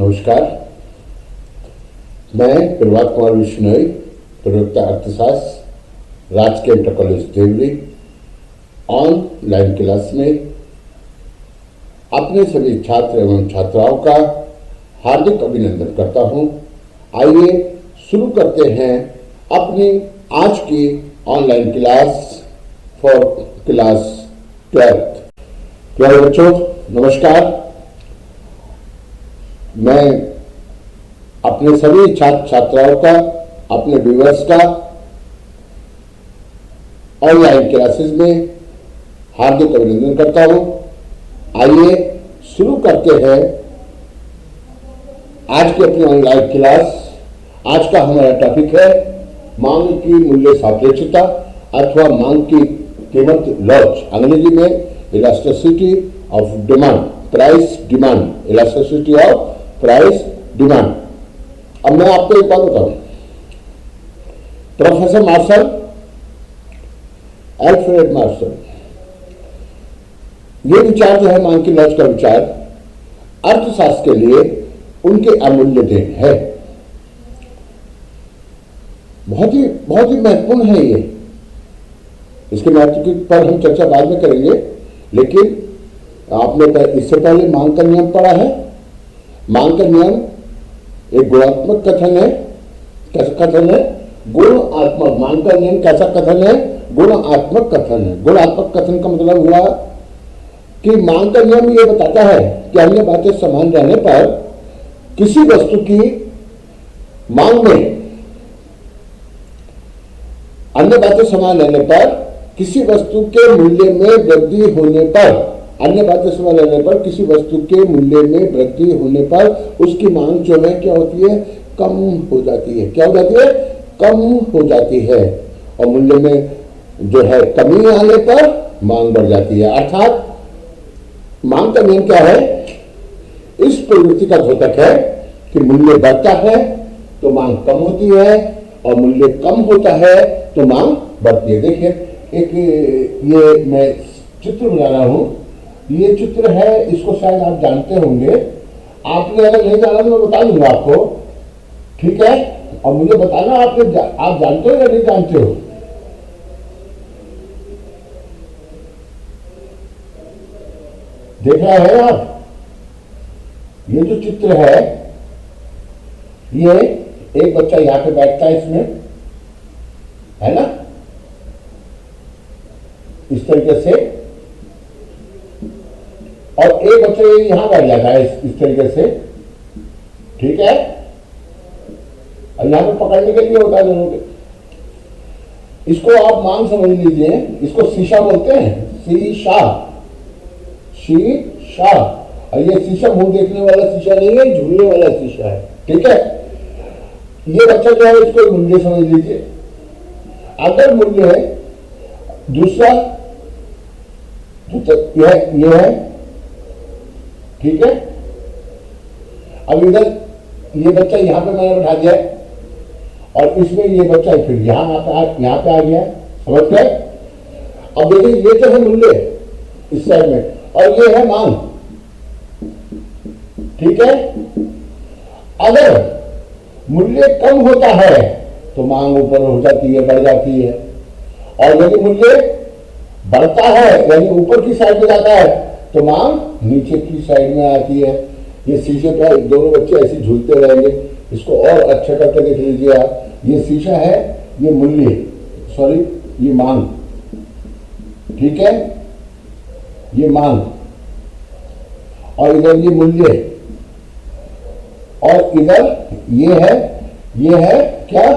नमस्कार, मैं प्रभात कुमार विश्नोई, प्रवक्ता अर्थशास्त्र, राजकीय inter college Deori, online class में अपने सभी छात्र एवं छात्राओं का हार्दिक अभिनंदन करता हूं। आइए शुरू करते हैं अपनी आज की online class for class 12th। प्यारे बच्चों, नमस्कार। मैं अपने सभी छात्र छात्राओं का, अपने व्यूअर्स का ऑनलाइन क्लासेस में हार्दिक अभिनंदन करता हूं। आइए शुरू करते हैं आज की अपनी ऑनलाइन क्लास। आज का हमारा टॉपिक है मांग की मूल्य सापेक्षता अथवा मांग की कीमत लॉज, अंग्रेजी में elasticity of demand, price demand, elasticity of price demand. अब मैं आपको एक बात बताऊं, प्रोफेसर मार्शल, अल्फ्रेड मार्शल, ये विचार जो है मांग की लॉज का विचार अर्थशास्त्र के लिए उनके अमूल्य देन है। बहुत ही महत्वपूर्ण है ये। इसके महत्व की पर हम चर्चा बाद में करेंगे, लेकिन आपने इससे पहले मांग का नियम पढ़ा है। मांग का नियम एक गुणात्मक कथन है। कैसा कथन है? गुणात्मक। मांग का नियम कैसा कथन है? गुणात्मक कथन है। गुणात्मक कथन का मतलब हुआ कि मांग का नियम ये बताता है कि अन्य बातें समान रहने पर किसी वस्तु की मांग में, अन्य बातें समान रहने पर किसी वस्तु के मूल्य में वृद्धि होने पर, अन्य बातें समान रहने पर किसी वस्तु के मूल्य में वृद्धि होने पर उसकी मांग जो है क्या होती है? कम हो जाती है। क्या हो जाती है? कम हो जाती है। और मूल्य में जो है कमी आने पर मांग बढ़ जाती है। अर्थात मांग का नियम क्या है? इस प्रवृत्ति का द्योतक है कि मूल्य बढ़ता है तो मांग कम होती है और मूल्य कम होता है तो मांग बढ़ती है। देखिए, एक ये मैं चित्र बना रहा हूं। ये चित्र है, इसको शायद आप जानते होंगे। आपने अगर नहीं जाना तो मैं बता दूंगा आपको, ठीक है? और मुझे बताना आप जानते हो या नहीं जानते हो। देख रहे हैं आप? ये जो चित्र है, ये एक बच्चा यहां पे बैठता है इसमें, है ना, इस तरीके से, और एक बच्चा यहां बैठ जाता है इस तरीके से, ठीक है? और यहां पे पकड़ने के लिए होता है दोनों के। इसको आप मांग समझ लीजिए। इसको शीशा बोलते हैं, शीशा, शीशा। और ये शीशा मुंह देखने वाला शीशा नहीं है, झूलने वाला शीशा है, ठीक है? ये बच्चा जो है इसको मूल्य समझ लीजिए। अगर मूल्य है दूसरा, ये है, ठीक है? अब इधर ये बच्चा यहां पे मैंने बैठा दिया और इसमें ये बच्चा फिर यहां पे आ गया, समझ गए? अब देखिए, ये तो है मूल्य इस साइड में और ये है मांग, ठीक है? अगर मूल्य कम होता है तो मांग ऊपर हो जाती है, बढ़ जाती है। और यदि मूल्य बढ़ता है यानी ऊपर की साइड में जाता है तो मांग नीचे की साइड में आती है। ये शीशे पर दोनों बच्चे ऐसे झूलते रहेंगे। इसको और अच्छा करके देख लीजिए आप। ये शीशा है, ये मूल्य, सॉरी ये मांग, ठीक है? ये मांग और इधर ये मूल्य और इधर ये है क्या?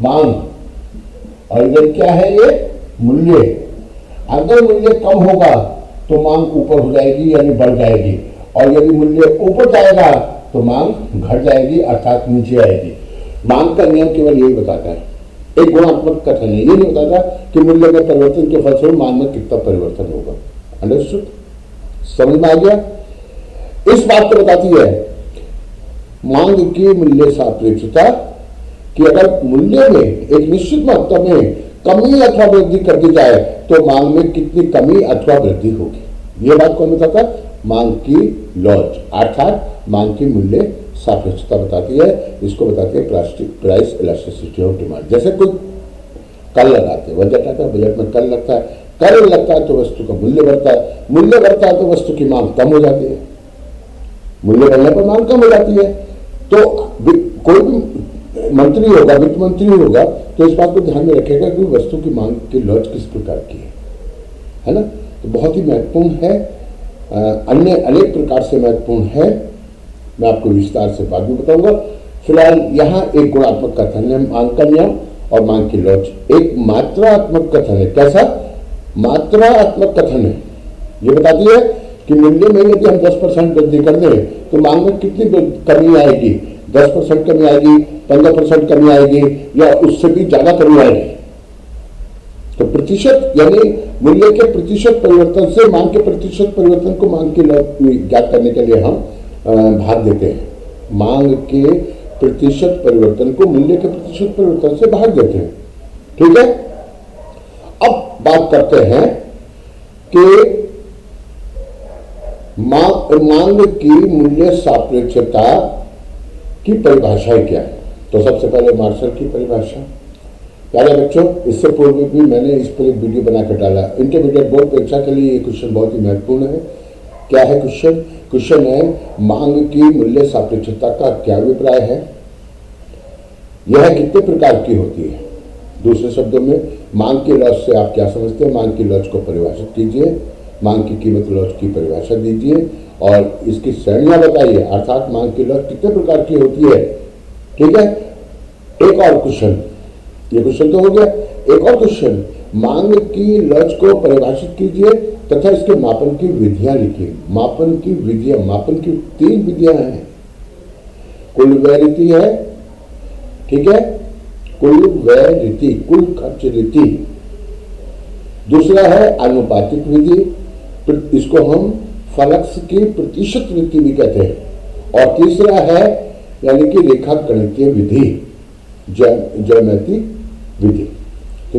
मांग। और इधर क्या है? ये मूल्य। अगर मूल्य कम होगा तो मांग ऊपर हो जाएगी यानी बढ़ जाएगी, और यदि मूल्य ऊपर जाएगा तो मांग घट जाएगी अर्थात नीचे आएगी। मांग का नियम केवल यही बताता है, एक गुणात्मक कथन है। ये नहीं बताता कि मूल्य में परिवर्तन के फलस्वरूप मांग में कितना परिवर्तन होगा। अंडरस्टूड? समझ में आ गया? इस बात को बताती है मांग की मूल्य सापेक्षता कि अगर मूल्य में एक निश्चित मात्रा में कमी अथवा वृद्धि कर दी जाए तो मांग में कितनी कमी अथवा वृद्धि होगी। ये बात कौन बताता? मांग की लॉज अर्थात मांग की मूल्य सापेक्षता बताती है। इसको बताती है प्राइस इलास्टिसिटी ऑफ डिमांड। जैसे कोई कर लगाते हैं, बजट आता है, बजट में कर लगता है, कर लगता है तो वस्तु का मूल्य बढ़ता है, मूल्य बढ़ता है तो वस्तु की मांग कम हो जाती है, मूल्य बढ़ने पर मांग कम हो जाती है। तो कोई भी मंत्री होगा, वित्त मंत्री होगा, तो इस बात को ध्यान में रखेगा कि वस्तु की मांग की लॉज किस प्रकार की है ना। तो बहुत ही महत्वपूर्ण है, अन्य अनेक प्रकार से महत्वपूर्ण है, मैं आपको विस्तार से बाद में बताऊंगा। फिलहाल यहाँ एक गुणात्मक कथन है मांग का नियम और मांग की लॉज। एक मात्रात्मक कथन है। कैसा? मात्रात्मक कथन है। ये बताती है कि मूल्य में यदि हम 10% वृद्धि कर दें तो मांग में कितनी कमी आएगी, 10% कमी आएगी, 15% कमी आएगी या उससे भी ज्यादा कमी आएगी। तो प्रतिशत यानी मूल्य के प्रतिशत परिवर्तन से मांग के प्रतिशत परिवर्तन को मांग की लॉज ज्ञात करने के लिए हम भाग देते हैं। मांग के प्रतिशत परिवर्तन को मूल्य के प्रतिशत परिवर्तन से भाग देते हैं। ठीक है। अब बात करते हैं कि मांग की मूल्य सापेक्षता की परिभाषा क्या है। तो सबसे पहले मार्शल की परिभाषा। प्यारे बच्चों, इससे पूर्व भी मैंने इस पर एक वीडियो बनाकर डाला। इंटरमीडिएट बोर्ड परीक्षा के लिए ये क्वेश्चन बहुत ही महत्वपूर्ण है। क्या है क्वेश्चन? क्वेश्चन है मांग की मूल्य सापेक्षता का क्या अभिप्राय है, यह कितने प्रकार की होती है। दूसरे शब्दों में मांग की लॉज से आप क्या समझते हैं, मांग की लॉज को परिभाषित कीजिए, मांग की कीमत लॉज की परिभाषा दीजिए और इसकी श्रेणियां बताइए, अर्थात मांग की लॉज कितने प्रकार की होती है। ठीक है। एक और क्वेश्चन, ये क्वेश्चन तो हो गया। एक और क्वेश्चन, मांग की लॉज को परिभाषित कीजिए तथा इसके मापन की विधियां लिखिए। मापन की विधियां, मापन की 3 विधियां हैं। कुल व्यय रीति है, ठीक है, कुल व्यय रीति, कुल खर्च रीति। दूसरा है आनुपातिक विधि, इसको हम फलक्स की प्रतिशत रीति भी कहते हैं। और तीसरा है यानी कि रेखा गणितीय विधि, ज्यामितीय विधि। तो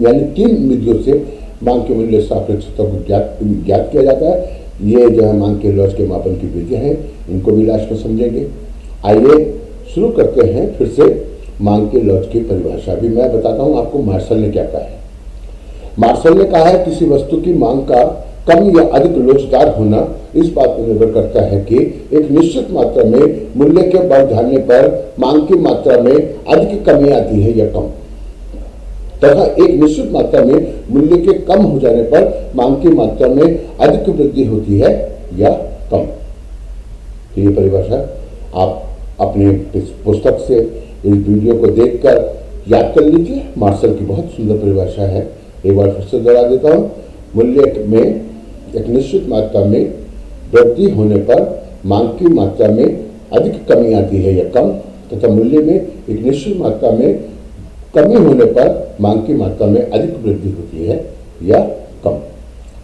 यानी 3 विधियों से मांग के मूल्य सापेक्षता को ज्ञात किया जाता है। ये जो है मांग के लॉज के मापन की विधियां हैं, इनको भी लास्ट में समझेंगे। आइए शुरू करते हैं फिर से मांग के लॉज की परिभाषा। भी मैं बताता हूं आपको मार्शल ने क्या कहा है। मार्शल ने कहा है किसी वस्तु की मांग का कम या अधिक लोचदार होना इस बात पर निर्भर करता है कि एक निश्चित मात्रा में मूल्य के बढ़ जाने पर मांग की मात्रा में अधिक कमी आती है या कम, तथा एक निश्चित मात्रा में मूल्य के कम हो जाने पर मांग की मात्रा में अधिक वृद्धि होती है या कम। तो ये परिभाषा आप अपने पुस्तक से इस वीडियो को देखकर याद कर लीजिए। मार्शल की बहुत सुंदर परिभाषा है, एक बार फिर से दोहरा देता हूँ। मूल्य में एक निश्चित मात्रा में वृद्धि होने पर मांग की मात्रा में अधिक कमी आती है या कम, तथा मूल्य में एक निश्चित मात्रा में कमी होने पर मांग की मात्रा में अधिक वृद्धि होती है या कम।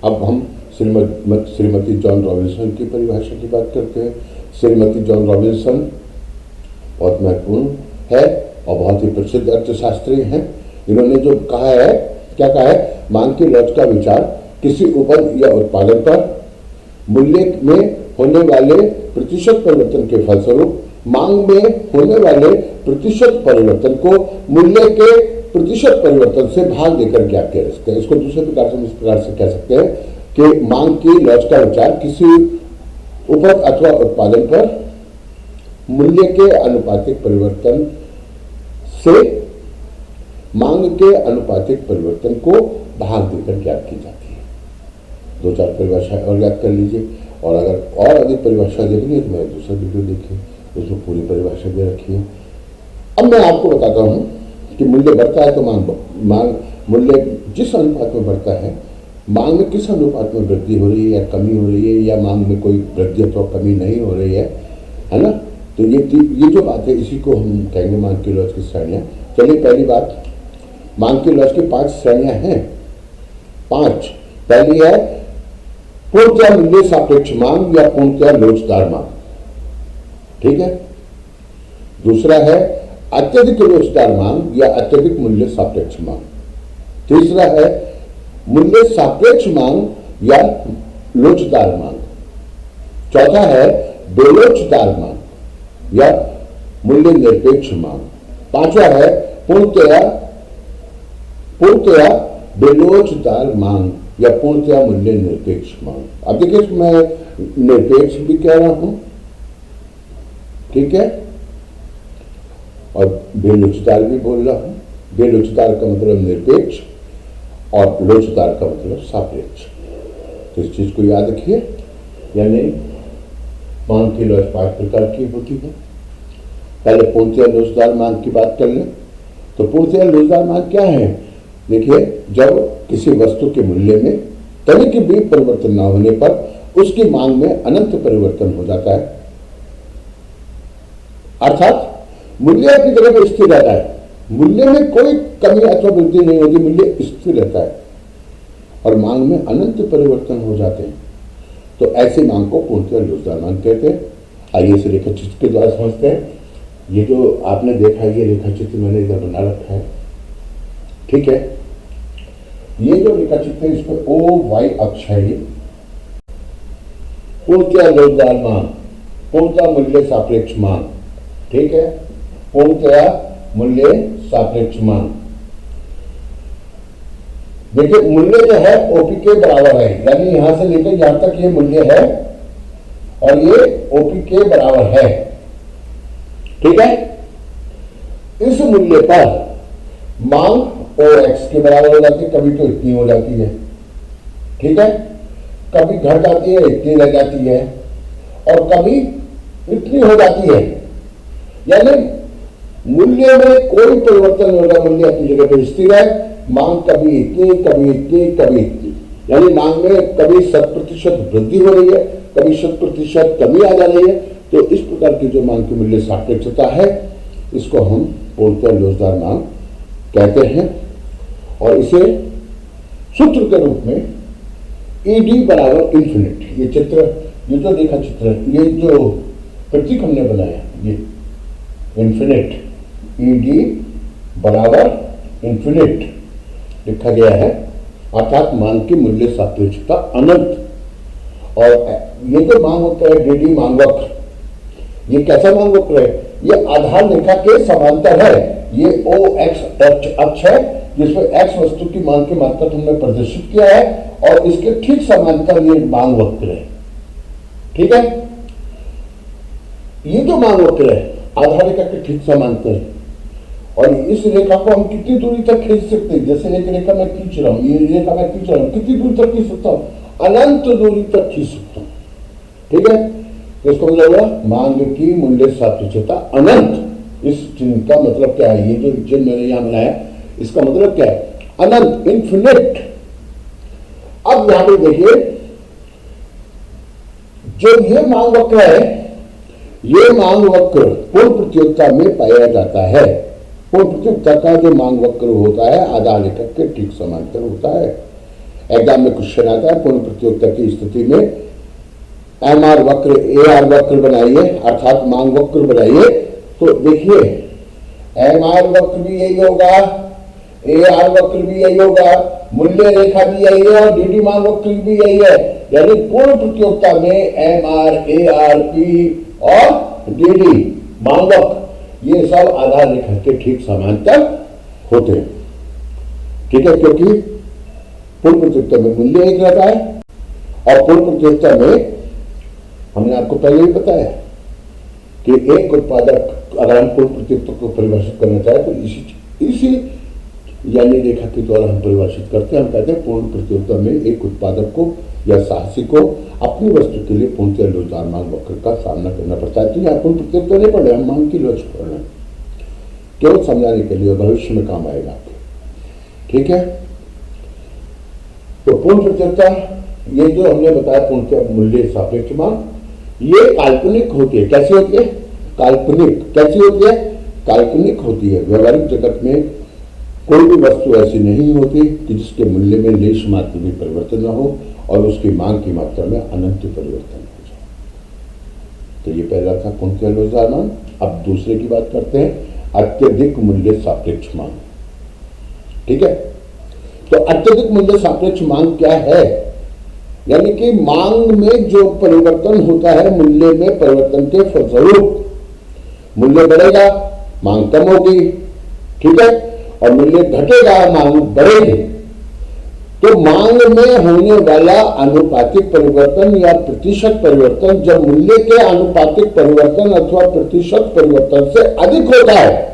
अब हम श्रीमती जॉन रॉबिन्सन की परिभाषा की बात करते हैं। श्रीमती जॉन रॉबिन्सन बहुत महत्वपूर्ण है और बहुत ही प्रसिद्ध अर्थशास्त्री हैं। इन्होंने जो कहा है, क्या कहा है, मांग की लॉज का विचार किसी उपज या उत्पादन पर मूल्य में होने वाले प्रतिशत परिवर्तन के फलस्वरूप मांग में होने वाले प्रतिशत परिवर्तन को मूल्य के प्रतिशत परिवर्तन से भाग देकर ज्ञात किया जा सकता है। इसको दूसरे प्रकार से इस प्रकार से कह सकते हैं कि मांग की लॉज का विचार किसी उपज अथवा उत्पादन पर मूल्य के अनुपातिक परिवर्तन से मांग के अनुपातिक परिवर्तन को भाग देकर ज्ञात की जाती है। 2-4 परिभाषाएं और याद कर लीजिए, और अगर और अधिक परिभाषा देखनी है तो मैं दूसरा वीडियो देखिए, उसमें पूरी परिभाषा दे रखी है। अब मैं आपको बताता हूँ कि मूल्य बढ़ता है तो मांग मूल्य जिस अनुपात में बढ़ता है, मांग में किस अनुपात में वृद्धि हो रही है या कमी हो रही है, या मांग में कोई वृद्धि अथवा कमी नहीं हो रही है ना। तो ये जो बात है इसी को हम कहेंगे मांग की लॉज की श्रेणियाँ। चलिए, पहली बात, मांग की लॉज की 5 श्रेणियां हैं। 5। पहली है पूर्णतया मूल्य सापेक्ष मांग या पूर्णतया लोचदार मांग, ठीक है। दूसरा है अत्यधिक लोचदार मांग या अत्यधिक मूल्य सापेक्ष मांग। तीसरा है मूल्य सापेक्ष मांग या लोचदार मांग। चौथा है बेलोचदार मांग या मूल्य निरपेक्ष मांग। पांचवा है पूर्णतया बेलोचदार मांग या पूर्णतया मूल्य निरपेक्ष मांग। अब देखिए मैं निरपेक्ष भी कह रहा हूं, ठीक है, और बेलोचदार भी बोल रहा हूं। बेलोचदार का मतलब निरपेक्ष और लोचदार का मतलब सापेक्ष। तो इस चीज को याद रखिए। यानी मांग की लोच 5 प्रकार की होती है। पहले पूर्णतया लोचदार मांग की बात कर लें तो पूर्णतया लोचदार मांग क्या है? देखिए, जब किसी वस्तु के मूल्य में तनिक भी परिवर्तन न होने पर उसकी मांग में अनंत परिवर्तन हो जाता है, अर्थात मूल्य अपनी जगह पर स्थिर रहता है, मूल्य में कोई कमी अथवा वृद्धि नहीं होती, मूल्य स्थिर रहता है और मांग में अनंत परिवर्तन हो जाते हैं। तो ऐसी मांग को पूर्णतया लोचदार मांग कहते हैं। आइए इसे रेखा चित्र के द्वारा समझते हैं। ये जो आपने देखा ये रेखा चित्र मैंने इधर बना रखा है, ठीक है। ये जो रेखा चित्र है इसमें ओ वाई अक्ष है, ये पूर्णतया लोचदार मांग, पूर्णतया मूल्य सापेक्ष मांग, ठीक है, पूर्णतया मूल्य सापेक्ष मांग। देखिए मूल्य जो है ओपी के बराबर है, यानी यहां से लेकर यहां तक ये मूल्य है और ये ओपी के बराबर है, ठीक है। इस मूल्य पर मांग ओ एक्स के बराबर हो जाती है, कभी तो इतनी हो जाती है, ठीक है, कभी घट जाती है, इतनी रह जाती है और कभी इतनी हो जाती है। यानी मूल्य में कोई परिवर्तन नहीं होगा, मूल्य अपनी जगह पर स्थिर है। मांग कभी इतनी, कभी इतनी, कभी इतनी, यानी मांग में कभी 100% वृद्धि हो रही है, कभी 100% कमी आ जा रही है। तो इस प्रकार की जो मांग की मूल्य सापेक्षता है इसको हम पूर्णतया लोचदार मांग कहते हैं। और इसे सूत्र के रूप में ईडी बराबर इंफिनिट, ये चित्र, ये जो रेखा चित्र है, ये जो प्रतीक हमने बनाया, ये इंफिनिट, ईडी बराबर इंफिनिट लिखा गया है, अर्थात मांग की मूल्य सापेक्षता अनंत। और ये जो मांग वक्र है, डीडी मांग वक्र, ये कैसा मांग वक्र है? ये आधार रेखा के समांतर है। ये ओ एक्स अक्ष है जिसमें एक्स वस्तु की मांग की मात्रा हमने प्रदर्शित किया है और इसके ठीक समांतर ये मांग वक्र है, ठीक है। ये जो मांग वक्र है आधार रेखा के ठीक समांतर है और इस रेखा को हम कितनी दूरी तक खींच सकते हैं? जैसे एक रेखा मैं खींच रहा हूं, ये रेखा मैं खींच रहा हूं, कितनी दूरी तक खींच सकता हूं? अनंत दूरी तक खींच सकता हूं, ठीक है। तो इसको मतलब होगा मांग की मूल्य सापेक्षता अनंत। इस चिन्ह का मतलब क्या है? ये जो चिन्ह मैंने यहां बनाया इसका मतलब क्या है? अनंत, इंफिनिट। अब यहां पे देखिए, जो ये मांग वक्र है, ये मांग वक्र पूर्ण प्रतियोगिता में पाया जाता है। पूर्ण प्रतियोगिता का जो मांग वक्र होता है आधार रेखा के ठीक समांतर होता है। एग्जाम में क्वेश्चन आता है पूर्ण प्रतियोगिता की स्थिति में एम आर वक्र, ए आर वक्र बनाइए, अर्थात मांग वक्र बनाइए। तो देखिए एम आर वक्र भी यही होगा, ए आर वक्र भी यही होगा, मूल्य रेखा भी यही है और डीडी मांग वक्र भी यही है। यानी पूर्ण प्रतियोगिता में M R, A R, P और डीडी मांग वक्र ये सब आधार रेखा के ठीक समांतर होते हैं, ठीक है, क्योंकि पूर्ण प्रतियोगिता में मूल्य एक रहता है और पूर्ण प्रतियोगिता में हमने आपको पहले ही बताया कि एक उत्पादक, अगर हम पूर्ण प्रतियोगिता को परिभाषित करना चाहें तो इसी यानी रेखा के द्वारा हम परिभाषित करते हैं। हम कहते हैं पूर्ण प्रतियोगिता में एक उत्पादक को या साहसी को अपनी वस्तु के लिए पूर्णतया लोचदार मांग वक्र का सामना करना पड़ता है। तो यहाँ पूर्ण प्रतियोगिता नहीं पढ़ रहे, हम मांग की लोच पढ़ रहे हैं, केवल समझाने के लिए, भविष्य में काम आएगा आपके, ठीक है। तो पूर्ण प्रतियोगिता, ये जो हमने बताया पूर्णतया मूल्य सापेक्ष मांग, ये काल्पनिक होती है। कैसी होती है? काल्पनिक। कैसी होती है? काल्पनिक होती है। व्यवहारिक जगत में कोई भी वस्तु ऐसी नहीं होती कि जिसके मूल्य में लेश मात्र भी परिवर्तन न हो और उसकी मांग की मात्रा में अनंत परिवर्तन हो जाए। तो ये पहला था पूर्णतया लोचदार मांग। अब दूसरे की बात करते हैं, अत्यधिक मूल्य सापेक्ष मांग, ठीक है। तो अत्यधिक मूल्य सापेक्ष मांग क्या है? यानी कि मांग में जो परिवर्तन होता है मूल्य में परिवर्तन के फलस्वरूप मूल्य बढ़ेगा, मांग कम होगी, ठीक है, और मूल्य घटेगा, मांग बढ़ेगी। तो मांग में होने वाला आनुपातिक परिवर्तन या प्रतिशत परिवर्तन जब मूल्य के आनुपातिक परिवर्तन अथवा प्रतिशत परिवर्तन से अधिक होता है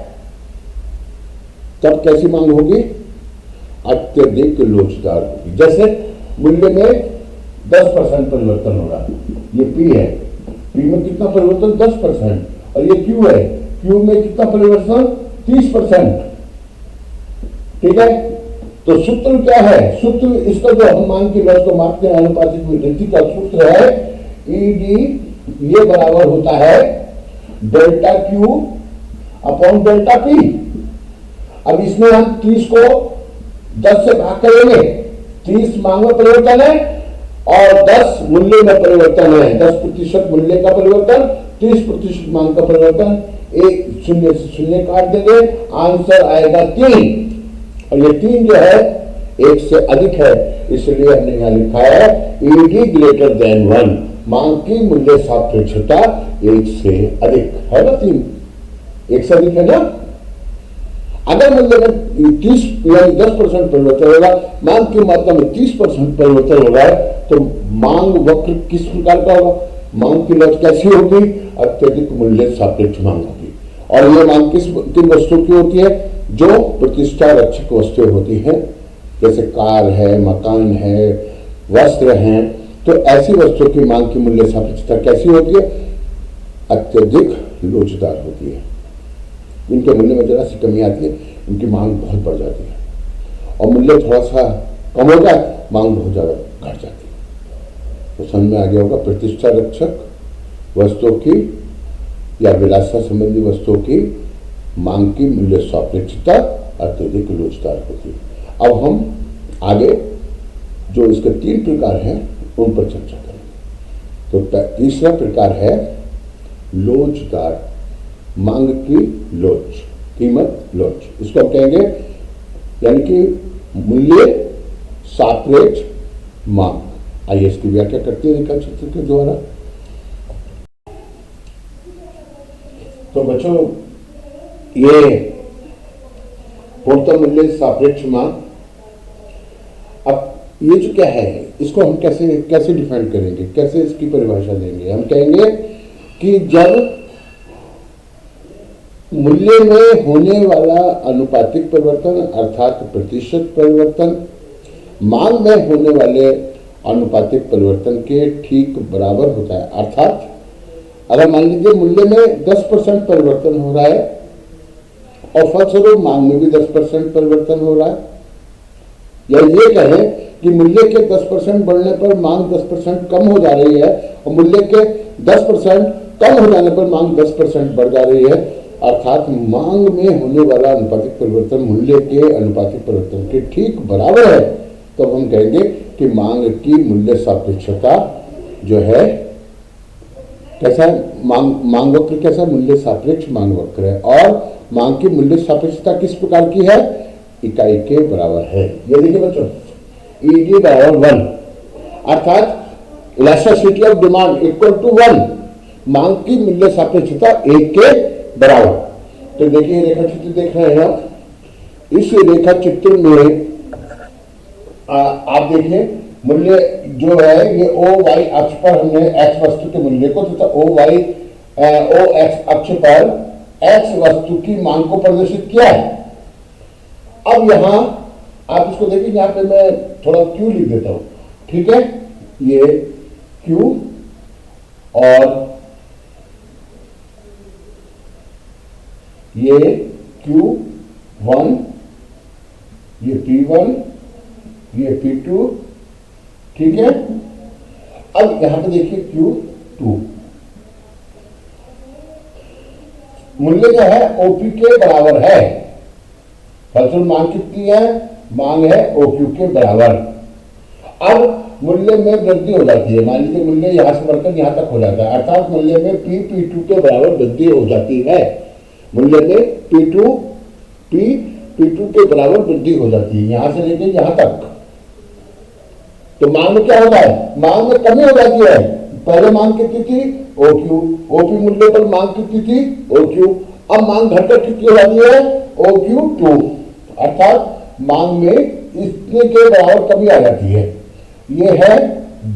तब कैसी मांग होगी? अत्यधिक लोचदार होगी। जैसे मूल्य में 10% परिवर्तन हो रहा है, ये पी है, पी में कितना परिवर्तन? 10%, और ये क्यू है, क्यू में कितना परिवर्तन? 30%, ठीक है। तो सूत्र क्या है? सूत्र इसका जो हम मांग की लॉस को मापते हैं आनुपातिक वृद्धि का सूत्र है ईडी, ये बराबर होता है delta Q upon delta P. अब इसमें हम 30 को 10 से भाग करेंगे, 30 मांग में परिवर्तन है और 10 मूल्य में परिवर्तन है, 10% मूल्य का परिवर्तन, 30% मांग का परिवर्तन, एक शून्य से शून्य काट देंगे, आंसर आएगा 3, और ये 3 जो है 1 से अधिक है, इसलिए हमने यहां लिखा है ईडी ग्रेटर देन 1, मांग की मूल्य सापेक्षता 1 से अधिक है ना, 3 1 से अधिक है ना। अगर मूल्य में 30 यानी 10% परिवर्तन होगा, मांग की मात्रा में 30% परिवर्तन हो रहा है, तो मांग वक्र किस प्रकार का होगा? मांग की लॉस कैसी होगी? अत्यधिक मूल्य सापेक्ष मांग होगी। और ये मांग किन वस्तुओं की होती है? जो प्रतिष्ठा रक्षक वस्तुएं होती हैं, जैसे कार है, मकान है, वस्त्र हैं। तो ऐसी वस्तुओं की मांग की मूल्य सापेक्षता कैसी होती है? अत्यधिक लोचदार होती है। इनके मूल्य में जरा सी कमी आती है, इनकी मांग बहुत बढ़ जाती है, और मूल्य थोड़ा सा कम होता है, मांग बहुत ज्यादा घट जाती है। तो समझ में आ गया होगा, प्रतिष्ठा रक्षक वस्तुओं की या विलासिता संबंधी वस्तुओं की मांग की मूल्य सापेक्षता अत्यधिक लोचदार होती है। अब हम आगे जो इसके 3 प्रकार हैं उन पर चर्चा करेंगे। तो तीसरा प्रकार है लोचदार, मांग की लोच, कीमत लोच, इसको हम कहेंगे, यानी कि मूल्य सापेक्ष मांग। आइए इसकी व्याख्या करते हैं रेखा चित्र के द्वारा। तो बच्चों, ये पूर्णतः मूल्य सापेक्ष मांग, अब ये जो क्या है, इसको हम कैसे डिफाइन करेंगे, कैसे इसकी परिभाषा देंगे? हम कहेंगे कि जब मूल्य में होने वाला अनुपातिक परिवर्तन अर्थात प्रतिशत परिवर्तन मांग में होने वाले अनुपातिक परिवर्तन के ठीक बराबर होता है। अर्थात अगर मान लीजिए मूल्य में 10% परिवर्तन हो रहा है और फलस्वरूप मांग में भी 10% परिवर्तन हो रहा है, या ये कहें कि मूल्य के 10% बढ़ने पर मांग 10% कम हो जा रही है और मूल्य के 10% कम हो जाने पर मांग 10% बढ़ जा रही है, अर्थात मांग में होने वाला अनुपातिक परिवर्तन मूल्य के अनुपातिक परिवर्तन के ठीक बराबर है, तो हम कहेंगे कि मांग की मूल्य सापेक्षता जो है कैसा है? मांग वक्र कैसा? मूल्य सापेक्ष मांग वक्र है। और मांग की मूल्य सापेक्षता किस प्रकार की है? इकाई के बराबर है। ये देखिए बच्चों, ईडी बराबर 1, अर्थात elasticity of demand equal to 1, मांग की मूल्य सापेक्षता 1 के बराबर। तो देखिए रेखा चित्र देख रहे हैं आप, इस रेखा चित्र में आप देखिए मूल्य जो है ये ओ वाई अक्ष पर हमने एक्स वस्तु के मूल्य को तथा ओ एक्स अक्ष पर एक्स वस्तु की मांग को प्रदर्शित किया है। अब यहां आप इसको देखिए, यहां पे मैं थोड़ा क्यू लिख देता हूं, ठीक है, ये क्यू और ये Q1, ये P1, ये P2, ठीक है। अब यहां पे देखिए Q2, मूल्य जो है OP के बराबर है, फलस्वरूप मांग कितनी है? मांग है OQ के बराबर। अब मूल्य में वृद्धि हो जाती है, मान लीजिए मूल्य यहां से बढ़कर यहां तक हो जाता है, अर्थात मूल्य में P2 के बराबर वृद्धि हो जाती है, मूल्य में P2 के बराबर वृद्धि हो जाती है, यहां से लेकर यहां तक। तो मांग में क्या होता है, मांग में कमी हो जाती है। पहले मांग कितनी थी, ओ क्यू, ओपी मूल्य पर मांग कितनी थी, ओ क्यू। अब मांग घटकर कितनी हो जाती है, ओ क्यू 2, अर्थात मांग में इतने के बराबर कमी आ जाती है। ये है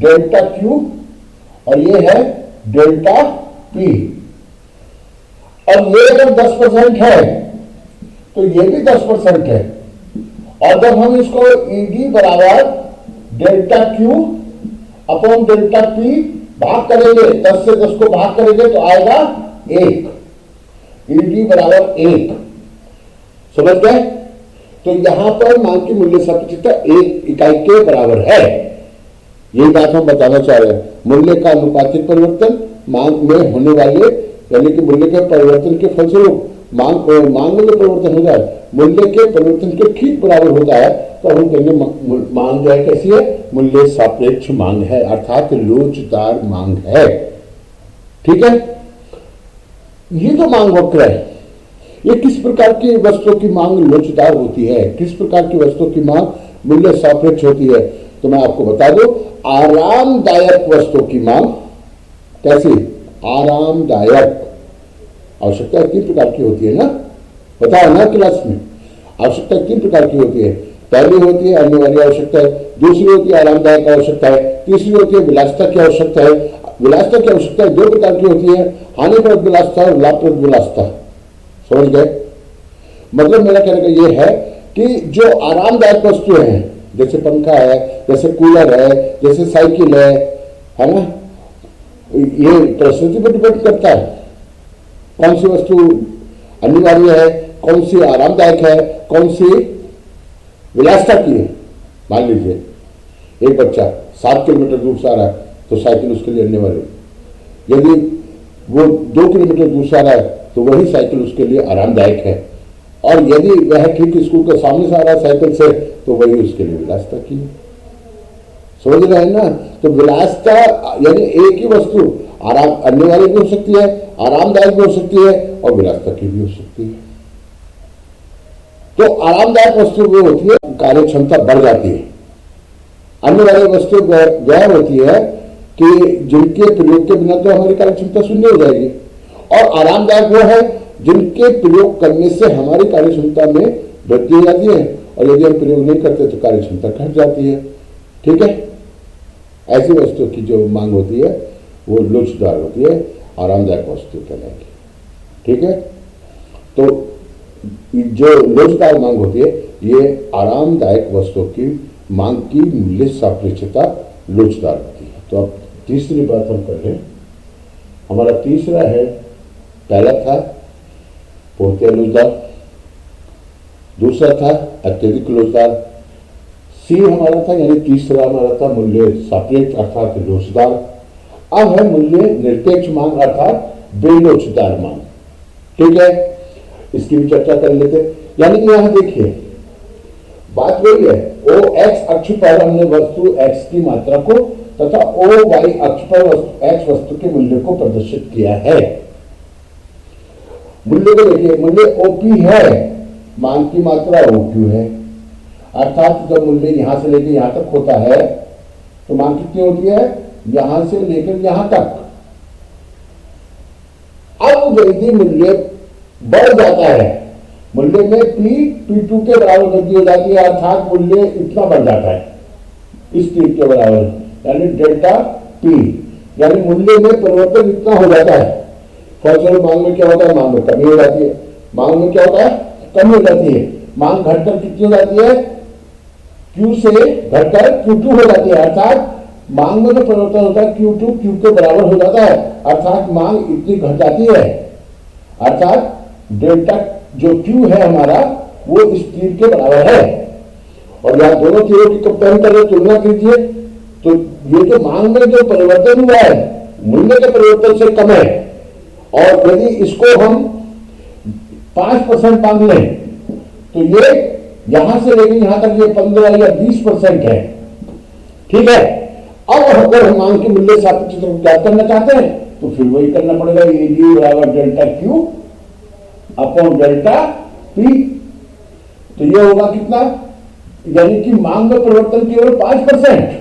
डेल्टा क्यू और ये है डेल्टा पी। और ये अगर 10% है तो ये भी 10% है। और जब हम इसको ईडी बराबर delta Q upon delta P भाग करेंगे, 10 से 10 को भाग करेंगे तो आएगा 1, ईडी बराबर 1। समझ गए? तो यहां पर मांग की मूल्य सापेक्षता 1 इकाई के बराबर है। यही बात हम बताना चाह रहे हैं। मूल्य का अनुपातिक परिवर्तन मांग में होने वाले, यानी कि मूल्य के परिवर्तन के फलस्वरूप मांग में जो परिवर्तन हो जाए मूल्य के परिवर्तन के ठीक बराबर होता है, तो हम कहेंगे मांग जो है कैसी है, मूल्य सापेक्ष मांग है, अर्थात लोचदार मांग है। ठीक है? ये जो मांग वक्र है, ये किस प्रकार की वस्तुओं की मांग लोचदार होती है, किस प्रकार की वस्तुओं की मांग मूल्य सापेक्ष होती है, तो मैं आपको बता दूं, आरामदायक वस्तुओं की मांग कैसी, आरामदायक आवश्यकता 3 प्रकार की होती है ना, बताया ना क्लास में। आवश्यकता 3 प्रकार की होती है। पहली होती है अनिवार्य आवश्यकता है, दूसरी होती है आरामदायक आवश्यकता है, तीसरी होती है विलासिता की आवश्यकता है। विलासिता की आवश्यकता 2 प्रकार की होती है, हानिप्रद विलासिता और लाभप्रद विलासिता। समझ गए? मतलब मेरा कहने का यह है कि जो आरामदायक वस्तुएं हैं, जैसे पंखा है, जैसे कूलर है, जैसे साइकिल है ना, ये परिस्थिति पर डिपेंड करता है कौन सी वस्तु अनिवार्य है, कौन सी आरामदायक है, कौन सी विलासिता की है। मान लीजिए एक बच्चा 7 किलोमीटर दूर से आ रहा है तो साइकिल उसके लिए अनिवार्य, यदि वो 2 किलोमीटर दूर से आ रहा है तो वही साइकिल उसके लिए आरामदायक है, और यदि वह ठीक स्कूल के सामने से आ रहा है साइकिल से तो वही उसके लिए विलासिता की है। समझ रहे हैं ना? तो विलासिता यानी एक ही वस्तु अनिवार्य भी हो सकती है, आरामदायक भी हो सकती है और विलासिता की भी हो सकती है। तो आरामदायक वस्तु वो होती है कार्य क्षमता बढ़ जाती है। अनिवार्य वस्तु वह होती है कि जिनके प्रयोग के बिना तो हमारी कार्य क्षमता शून्य हो जाएगी, और आरामदायक वो है जिनके प्रयोग करने से हमारी कार्य क्षमता में वृद्धि हो जाती है, और यदि हम प्रयोग नहीं करते तो कार्य क्षमता घट जाती है। ठीक है? ऐसी वस्तु की जो मांग होती है वो लोचदार होती है, आरामदायक वस्तु कहलाएगी। ठीक है? तो जो लोचदार मांग होती है ये आरामदायक वस्तुओं की मांग की मूल्य सापेक्षता लोचदार होती है। तो अब तीसरी बात हम कर लें। हमारा तीसरा है, पहला था पूर्णतः लोचदार, दूसरा था अत्यधिक लोचदार, सी हमारा था यानी तीसरा हमारा था मूल्य सापेक्ष अर्थात लोचदार। अब है मूल्य निरपेक्ष मांग अर्थात बेलोचदार मांग। ठीक है? इसकी भी चर्चा कर लेते। यानी कि यहां देखिए बात वही है, ओ एक्स अक्ष पर हमने वस्तु एक्स की मात्रा को तथा ओ वाई अक्ष पर एक्स वस्तु के मूल्य को प्रदर्शित किया है। मूल्य को देखिए, मूल्य ओपी है, मांग की मात्रा ओक्यू है, अर्थात जब मूल्य यहां से लेकर यहां तक होता है तो मांग कितनी होती है, यहां से लेकर यहां तक। अब यदि मूल्य बढ़ जाता है, मूल्य में P2 के बराबर वृद्धि हो जाती है, अर्थात मूल्य इतना बढ़ जाता है इस तीर के बराबर, यानी डेल्टा P, यानी मूल्य में परिवर्तन इतना हो जाता है। फलस्वरूप मांग में क्या होता है, मांग में कमी हो जाती है। मांग में क्या होता है, कमी हो जाती है। मांग घटकर कितनी हो जाती है, Q से घटकर Q2 हो जाती है, अर्थात मांग में जो परिवर्तन होता है Q2 Q के बराबर हो जाता है, अर्थात मांग इतनी घट जाती है, अर्थात डेल्टा जो Q है हमारा वो इस तीर के बराबर है। और यहां दोनों तीरों की कंपेयर करें, तुलना कीजिए, तो ये जो मांग में जो परिवर्तन हुआ है मूल्य के परिवर्तन से कम है, और यदि इसको हम 5% मान लें तो ये यहां से लेकर यहां तक ये 15 या 20% है। ठीक है? अब अगर हम मांग के मूल्य सापेक्षता को ज्ञात करना चाहते हैं तो फिर वही करना पड़ेगा, एडी बराबर delta Q upon delta P. तो ये होगा कितना, यानी कि मांग में परिवर्तन केवल 5%,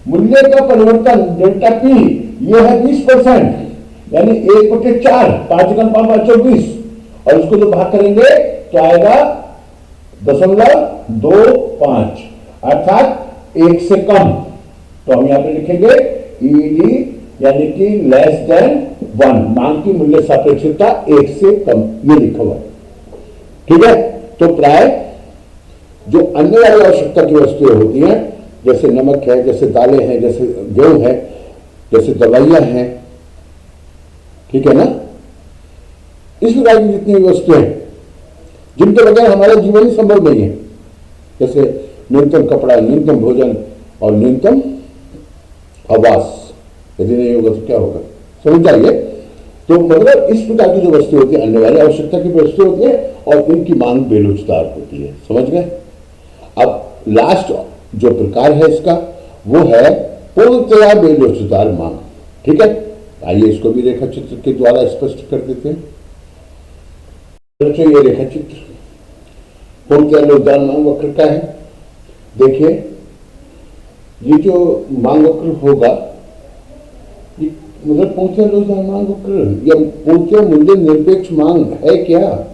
मूल्य का परिवर्तन डेल्टा पी ये है 20%, यानी 1/4, 5×5 = 24, और इसको जो भाग करेंगे तो आएगा 0.25, अर्थात 1 से कम। तो हम यहां पे लिखेंगे ईडी यानी कि लेस देन 1, मांग की मूल्य सापेक्षता 1 से कम, ये लिखा हुआ है। ठीक है, तो प्राय जो अन्य वाली आवश्यकता की वस्तुएं होती हैं, जैसे नमक है, जैसे दालें हैं, जैसे गेहूं है, जैसे दवाइयां हैं, ठीक है ना, इस प्रकार की जितनी वस्तुएं जिनके बगैर हमारा जीवन ही संभव नहीं है, जैसे न्यूनतम कपड़ा, न्यूनतम भोजन और न्यूनतम आवास, यदि नहीं होगा तो क्या होगा, समझ जाइए। तो मतलब इस प्रकार की जो वस्तु होती है, अन्य वाली आवश्यकता की वस्तु होती है, और इनकी मांग बेरोजगार होती है, समझ गए। अब लास्ट जो प्रकार है इसका, वो है पूर्णतया बेरोजगार मांग। ठीक है, आइए इसको भी रेखा चित्र के द्वारा स्पष्ट कर देते हैं। ये रेखा चित्र पूर्णतया बेरोजगार मांग वक्र का है। देखिए, ये जो मांग वक्र होगा, ये मतलब पूर्णतया बेरोजगार मांग वक्र या पूर्णतया मूल्य निरपेक्ष मांग है क्या?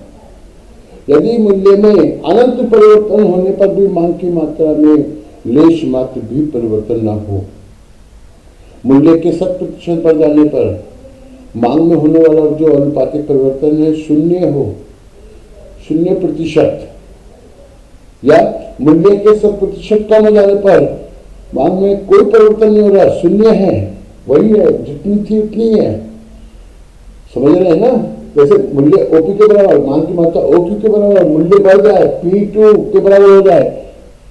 यदि मूल्य में अनंत परिवर्तन होने पर भी मांग की मात्रा में लेश मात्र भी परिवर्तन ना हो, मूल्य के 100% बढ़ जाने पर मांग में होने वाला जो अनुपातिक परिवर्तन है 0 हो, 0%, या मूल्य के 100% कम हो जाने पर मांग में कोई परिवर्तन नहीं हो रहा, 0 है, वही है, जितनी थी उतनी है, समझ रहे हैं ना। जैसे मूल्य ओपी के बराबर, मांग की मात्रा ओक्यू के बराबर, मूल्य बढ़ जाए P2 के बराबर हो जाए,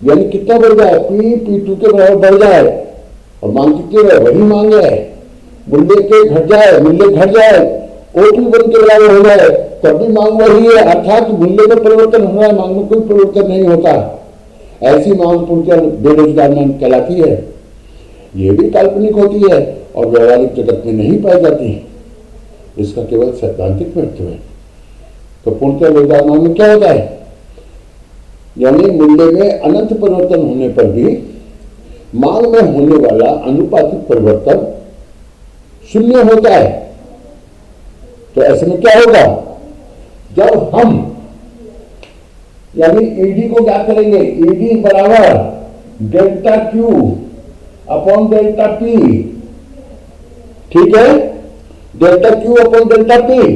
यानी कितना बढ़ जाए, P2 के बराबर बढ़ जाए, और मांग कितनी है, वही मांग है, मूल्य के घट जाए, मूल्य घट जाए, O2 के बराबर हो जाए, तब भी मांग वही है, अर्थात मूल्य में परिवर्तन हो रहा है, मांग में कोई परिवर्तन नहीं होता। ऐसी मांग पूर्णतया बेरोजगार मांग कहलाती है। ये भी काल्पनिक होती है और व्यवहारिक जगत में नहीं पाई जाती, इसका केवल सैद्धांतिक महत्व है। तो पूर्णतया बेरोजगार मांग में क्या होता है, यानी मूल्य में अनंत परिवर्तन होने पर भी मांग में होने वाला अनुपातिक परिवर्तन 0 होता है। तो ऐसे में क्या होगा, जब हम यानी ईडी को क्या करेंगे, ईडी बराबर delta Q upon delta P, ठीक है, delta Q upon delta P.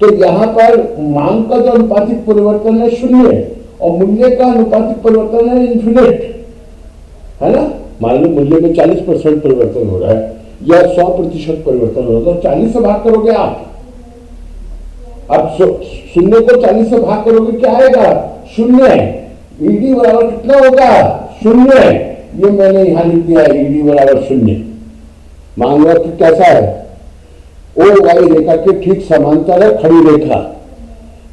तो यहां पर मांग का जो अनुपातिक परिवर्तन है 0 और मूल्य का अनुपातिक परिवर्तन है इन्फिनिट, है ना। मान लो मूल्य में 40% परिवर्तन हो रहा है या 100% परिवर्तन हो रहा है, तो 40 से भाग करोगे आप, अब 0 को 40 से भाग करोगे क्या आएगा, 0। ईडी बराबर कितना होगा, 0। ये मैंने यहां लिख दिया है, ईडी बराबर 0। मांग वक्र कैसा है, ओ वाई रेखा के ठीक समांतर है खड़ी रेखा,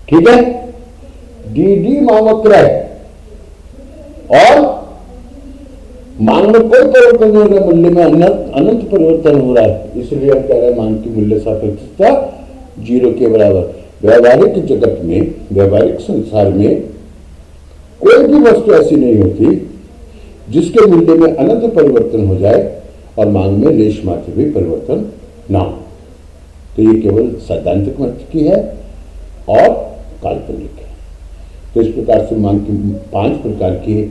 ठीक है। डी मांग वक्र है और मांग में कोई परिवर्तन नहीं हो रहा, मूल्य में अनंत परिवर्तन हो रहा है, इसलिए हम कह रहे हैं मांग की मूल्य सापेक्षता 0 के बराबर। व्यवहारिक जगत में, व्यवहारिक संसार में कोई भी वस्तु ऐसी नहीं होती जिसके मूल्य में अनंत परिवर्तन हो जाए और मांग में लेश मात्र भी परिवर्तन ना हो। तो ये केवल सैद्धांतिक महत्व की है और काल्पनिक है। तो इस प्रकार से मांग की 5 प्रकार की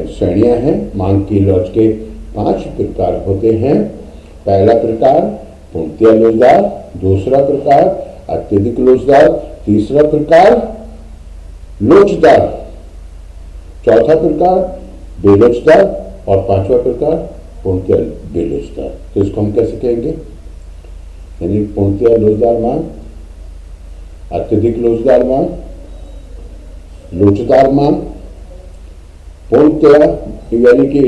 श्रेणियां हैं। मांग की लॉज के 5 प्रकार होते हैं। पहला प्रकार पूर्णतया लोचदार, दूसरा प्रकार अत्यधिक लोचदार, तीसरा प्रकार लोचदार, चौथा प्रकार बेलोचदार और 5वां प्रकार पूर्णतया बेलोचदार। तो इसको हम कैसे कहेंगे, यानी पूर्णतया लोचदार मांग, अत्यधिक लोचदार मांग, लोचदार मांग, पूर्णतया यानी कि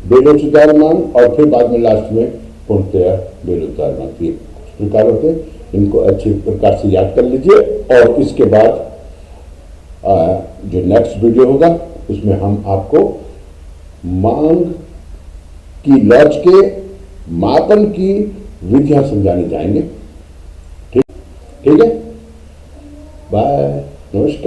बेलोचदार मांग और फिर बाद में लास्ट में पूर्णतया बेलोचदार मांग। ये प्रकार होते हैं, इनको अच्छे प्रकार से याद कर लीजिए। और इसके बाद जो नेक्स्ट वीडियो होगा उसमें हम आपको मांग की लॉज के मापन की विधियां समझाने जाएंगे। ठीक है, बाय, नमस्कार।